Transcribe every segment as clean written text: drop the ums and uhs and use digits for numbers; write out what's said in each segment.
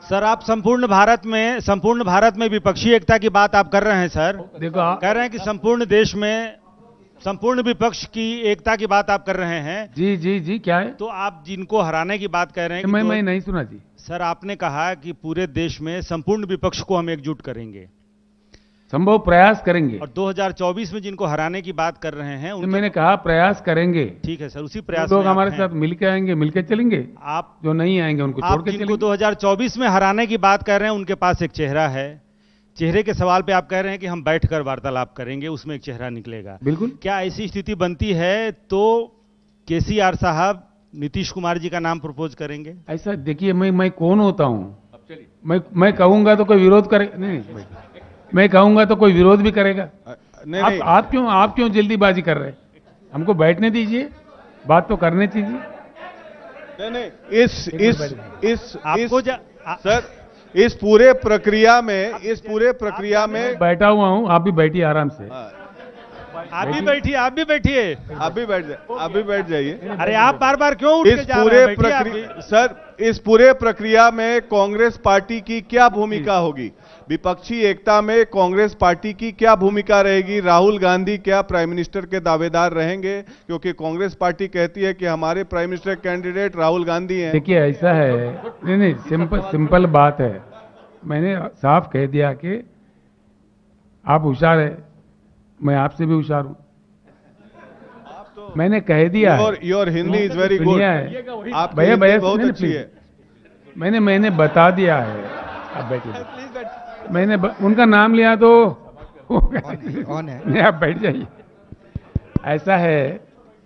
Sir आप संपूर्ण भारत में विपक्षी एकता की बात आप कर रहे हैं सर। देखो कह रहे हैं कि संपूर्ण देश में संपूर्ण विपक्ष की एकता की बात आप कर रहे हैं। जी जी जी, क्या है? तो आप जिनको हराने की बात कह रहे हैं कि मैं नहीं सुना जी। सर आपने कहा कि पूरे देश में संपूर्ण विपक्ष को हम एकजुट करेंगे, संभव प्रयास करेंगे, और 2024 में जिनको हराने की बात कर रहे हैं तो मैंने कहा प्रयास करेंगे। ठीक है सर, उसी प्रयास लोग में हमारे साथ मिलके आएंगे, मिलके चलेंगे। आप जो नहीं आएंगे उनको छोड़ के जिनको चलेंगे। 2024 में हराने की बात कर रहे हैं उनके पास एक चेहरा है। चेहरे के सवाल पे आप कह रहे हैं कि हम बैठकर वार्तालाप करेंगे, उसमें एक चेहरा निकलेगा। बिल्कुल। क्या ऐसी स्थिति बनती है तो केसीआर साहब नीतीश कुमार जी का नाम प्रपोज करेंगे? ऐसा देखिए, मैं कौन होता हूं? मैं कहूंगा तो कोई विरोध करे? नहीं, मैं कहूंगा तो कोई विरोध भी करेगा। नहीं, आप क्यों जल्दीबाजी कर रहे हैं? हमको बैठने दीजिए, बात तो करने दीजिए। नहीं, सर इस पूरे प्रक्रिया में बैठा हुआ हूं, आप भी बैठिए आराम से। आप भी बैठिए। आप भी बैठ जाइए। अरे आप बार बार क्यों उठ के जा रहे हैं? सर इस पूरे प्रक्रिया में कांग्रेस पार्टी की क्या भूमिका होगी? विपक्षी एकता में कांग्रेस पार्टी की क्या भूमिका रहेगी? राहुल गांधी क्या प्राइम मिनिस्टर के दावेदार रहेंगे? क्योंकि कांग्रेस पार्टी कहती है कि हमारे prime minister candidate Rahul Gandhi हैं। देखिए ऐसा है, नहीं, सिंपल बात है। मैंने साफ कह दिया कि आप होशियार है, मैं आपसे भी होशियार हूं। मैंने कह दिया है। Your Hindi is very good. आप भैया बहुत अच्छी है। मैंने बता दिया है। आप बैठिए। मैंने उनका नाम लिया तो ऑन है। नहीं, आप बैठ जाइए। ऐसा है,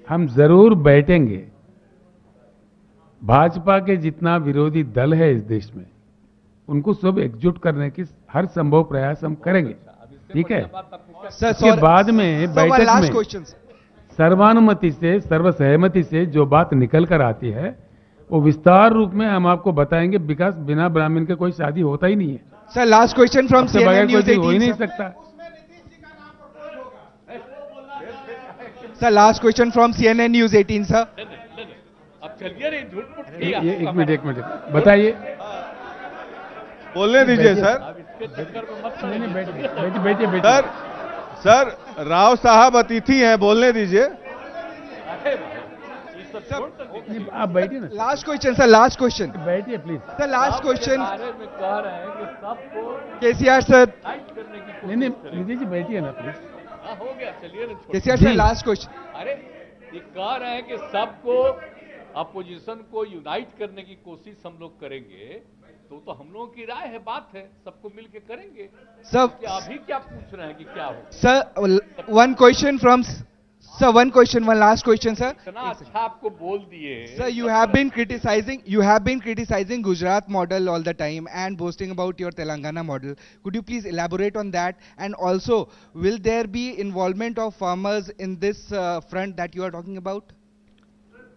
हम जरूर बैठेंगे। भाजपा के जितना विरोधी दल है इस देश में, उनको सब एकजुट करने की हर संभव प्रयास हम करेंगे। ठीक है? इसके बाद में बैठक में सर्वानुमति से, सर्वसहमति से जो बात निकल कर आती है वो विस्तार रूप में हम आपको बताएंगे। विकास बिना ब्राह्मण के कोई शादी होता ही नहीं है। Sir last question from CNN News 18 हो ही नहीं सकता। Sir last question from CNN News 18 sir. अब चलिए रे, झूठ ये एक मिनट बताइए। बोलने दीजिए सर। बैठिए। सर राव साहब अतिथि हैं, बोलने दीजिए। आप बैठिए ना। Last question sir, last question. बैठिए प्लीज। सर लास्ट क्वेश्चन कह रहे हैं कि सबको केसीआर सर। नहीं, निधि जी बैठिए ना प्लीज। हो गया, चलिए ना। KCR sir last question. अरे ये कह रहे हैं कि सबको, अपोजिशन को यूनाइट करने की कोशिश हम लोग करेंगे, तो हम लोगों की राय है, बात है, सबको मिलके करेंगे। सब अभी क्या पूछ रहे हैं कि क्या हो? Sir one question from sir, one last question sir. इतना अच्छा आपको बोल दिए sir, you have been criticizing Gujarat model all the time and boasting about your Telangana model. Could you please elaborate on that? And also, will there be involvement of farmers in this front that you are talking about?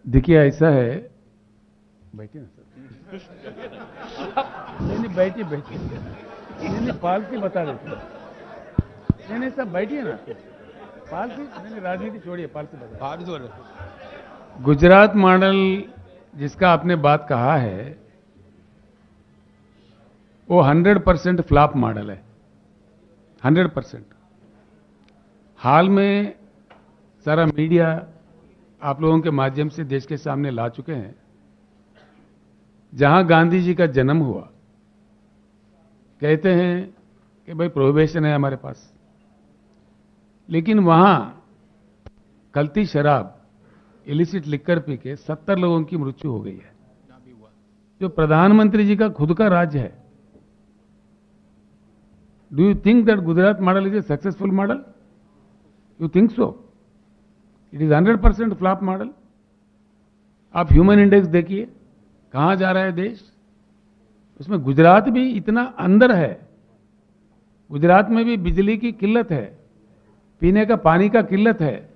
देखिए ऐसा है, बैठिए ना sir. नहीं, बैठिए। नहीं, palsy बता देते। नहीं सब बैठिए ना। पालसी नहीं, राजनीति छोड़िए, पालसी बता। गुजरात मॉडल जिसका आपने बात कहा है वो 100% फ्लॉप मॉडल है। 100%। हाल में सारा मीडिया आप लोगों के माध्यम से देश के सामने ला चुके हैं। जहां गांधी जी का जन्म हुआ, कहते हैं कि भाई प्रोहिबिशन है हमारे पास, लेकिन वहां कल्ती शराब, इलिसिट लिकर पी के 70 लोगों की मृत्यु हो गई है, जो प्रधानमंत्री जी का खुद का राज्य है। Do you think that Gujarat model is a successful model? You think so? It is 100% flop model. आप ह्यूमन इंडेक्स देखिए, कहां जा रहा है देश। उसमें गुजरात भी इतना अंदर है। गुजरात में भी बिजली की किल्लत है, पीने का पानी का किल्लत है।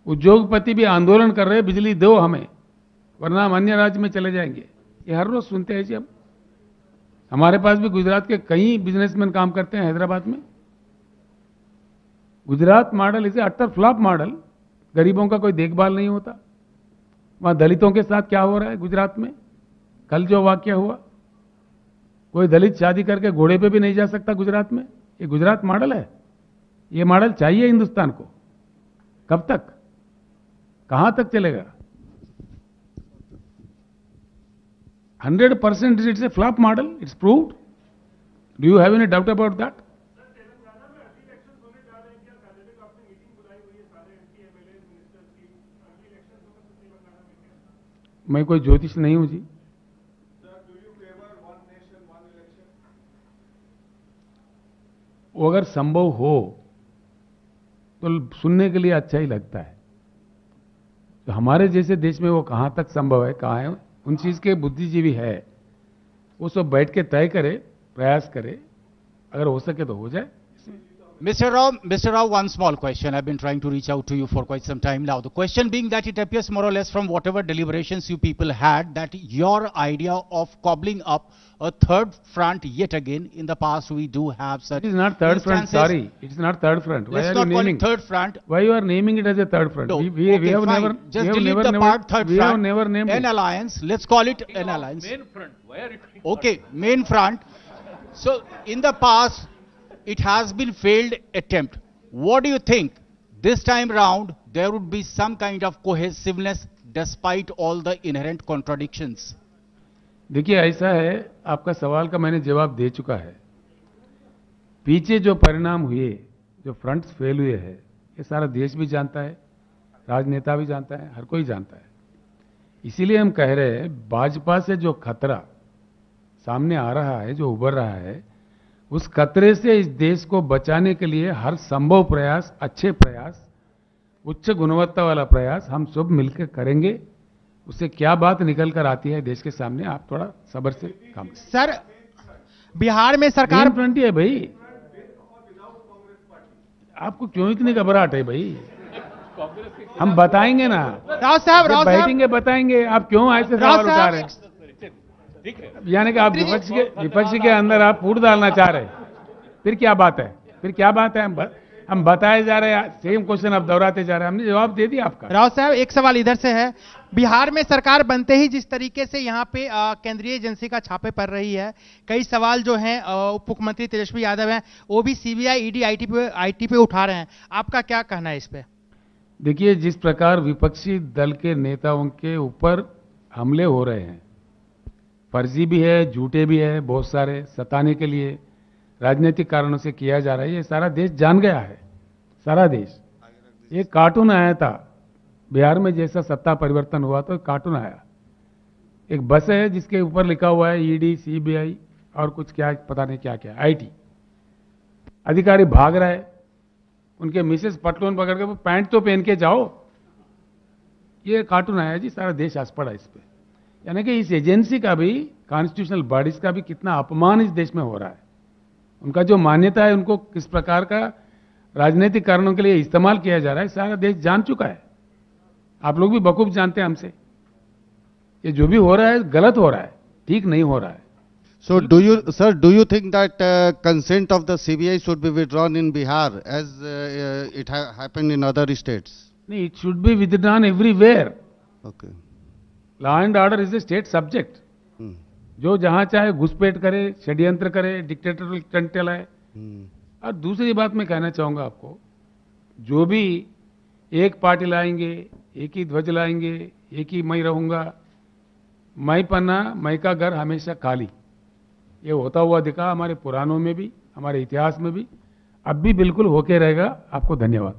उद्योगपति भी आंदोलन कर रहे हैं, बिजली दो हमें, वरना हम अन्य राज्य में चले जाएंगे। ये हर रोज सुनते हैं जी हम। हमारे पास भी गुजरात के कई बिजनेसमैन काम करते हैं हैदराबाद में। गुजरात मॉडल इसे अट्टर फ्लॉप मॉडल। गरीबों का कोई देखभाल नहीं होता। वहां दलितों के साथ क्या हो रहा है गुजरात में, कल जो वाकया हुआ, कोई दलित शादी करके घोड़े पे भी नहीं जा सकता गुजरात में। ये गुजरात मॉडल है। ये मॉडल चाहिए हिंदुस्तान को। कब तक, कहां तक चलेगा? 100% it's a flop model, it's proved. Do you have any doubt about that? मैं कोई ज्योतिष नहीं हूं जी। वो अगर संभव हो तो सुनने के लिए अच्छा ही लगता है। तो हमारे जैसे देश में वो कहां तक संभव है, कहां है, उन चीज के बुद्धिजीवी है, वो सब बैठ के तय करे, प्रयास करे, अगर हो सके तो हो जाए। Mr. Rao, one small question. I've been trying to reach out to you for quite some time now. The question being that it appears more or less from whatever deliberations you people had that your idea of cobbling up a third front yet again, in the past we do have such. It is not third front, sorry. It is not third front. Why Let's are you not call naming it third front. Why you are naming it as a third front? No. We Okay, have fine. never, Just we have delete never, the part third we front. have never named An it. alliance. Let's call it an alliance. Main front. Why are you doing Okay, main front. So in the past, it has been failed attempt. What do you think? This time round, there would be some kind of cohesiveness despite all the inherent contradictions. देखिए ऐसा है, आपका सवाल का मैंने जवाब दे चुका है। पीछे जो परिणाम हुए, जो फ्रंट्स फेल हुए हैं, ये सारा देश भी जानता है, राजनेता भी जानता है, हर कोई जानता है। इसीलिए हम कह रहे हैं, भाजपा से जो खतरा सामने आ रहा है, जो उभर रहा है, उस खतरे से इस देश को बचाने के लिए हर संभव प्रयास, अच्छे प्रयास, उच्च गुणवत्ता वाला प्रयास हम सब मिलकर करेंगे। उससे क्या बात निकल कर आती है देश के सामने, आप थोड़ा सब्र से काम। सर, बिहार में सरकार फ्रंट है भाई, आपको क्यों इतनी घबराहट है भाई? हम बताएंगे ना, राव साहब बैठेंगे बताएंगे। आप क्यों ऐसे सवाल उठा रहे हैं? यानी कि आप विपक्ष के अंदर आप फूट डालना चाह रहे हैं। फिर क्या बात है? फिर क्या बात है? हम बताए जा रहे हैं, सेम क्वेश्चन आप दोहराते जा रहे हैं। हमने जवाब दे दिया आपका। राव साहब, एक सवाल इधर से है। बिहार में सरकार बनते ही जिस तरीके से यहाँ पे केंद्रीय एजेंसी का छापे पड़ रही है, कई सवाल जो हैं उप मुख्यमंत्री तेजस्वी यादव हैं, वो भी सीबीआई, ईडी, आईटी पे उठा रहे हैं। आपका क्या कहना है इस पे? देखिए, जिस प्रकार विपक्षी दल के नेताओं के ऊपर हमले हो रहे हैं, फर्जी भी है, झूठे भी है, बहुत सारे सताने के लिए राजनीतिक कारणों से किया जा रहा है, ये सारा देश जान गया है। सारा देश। एक कार्टून आया था बिहार में, जैसा सत्ता परिवर्तन हुआ तो कार्टून आया। एक बस है जिसके ऊपर लिखा हुआ है ईडी, सीबीआई और कुछ क्या पता नहीं क्या क्या, आईटी। अधिकारी भाग रहा है, उनके मिसेस पटलून पकड़ के, पैंट तो पहन के जाओ। ये कार्टून आया जी, सारा देश हंस पड़ा इस पे। यानी कि इस एजेंसी का भी, कॉन्स्टिट्यूशनल बॉडीज का भी कितना अपमान इस देश में हो रहा है। उनका जो मान्यता है, उनको किस प्रकार का राजनीतिक कारणों के लिए इस्तेमाल किया जा रहा है, सारा देश जान चुका है। आप लोग भी बखूब जानते हैं हमसे। ये जो भी हो रहा है गलत हो रहा है, ठीक नहीं हो रहा है। So do you think that consent of the CBI should be withdrawn in Bihar as it happened in other states? नहीं, it should be withdrawn everywhere. Okay. Law and order is a state subject. जो जहां चाहे घुसपैठ करे, षड्यंत्र करे, dictatorial stunt चलाए। और दूसरी बात मैं कहना चाहूंगा आपको, जो भी एक पार्टी लाएंगे, एक ही ध्वज लाएंगे, एक ही मैं रहूंगा, मैं पन्ना मैं का घर हमेशा खाली, ये होता हुआ दिखा हमारे पुराणों में भी, हमारे इतिहास में भी, अब भी बिल्कुल होके रहेगा। आपको धन्यवाद।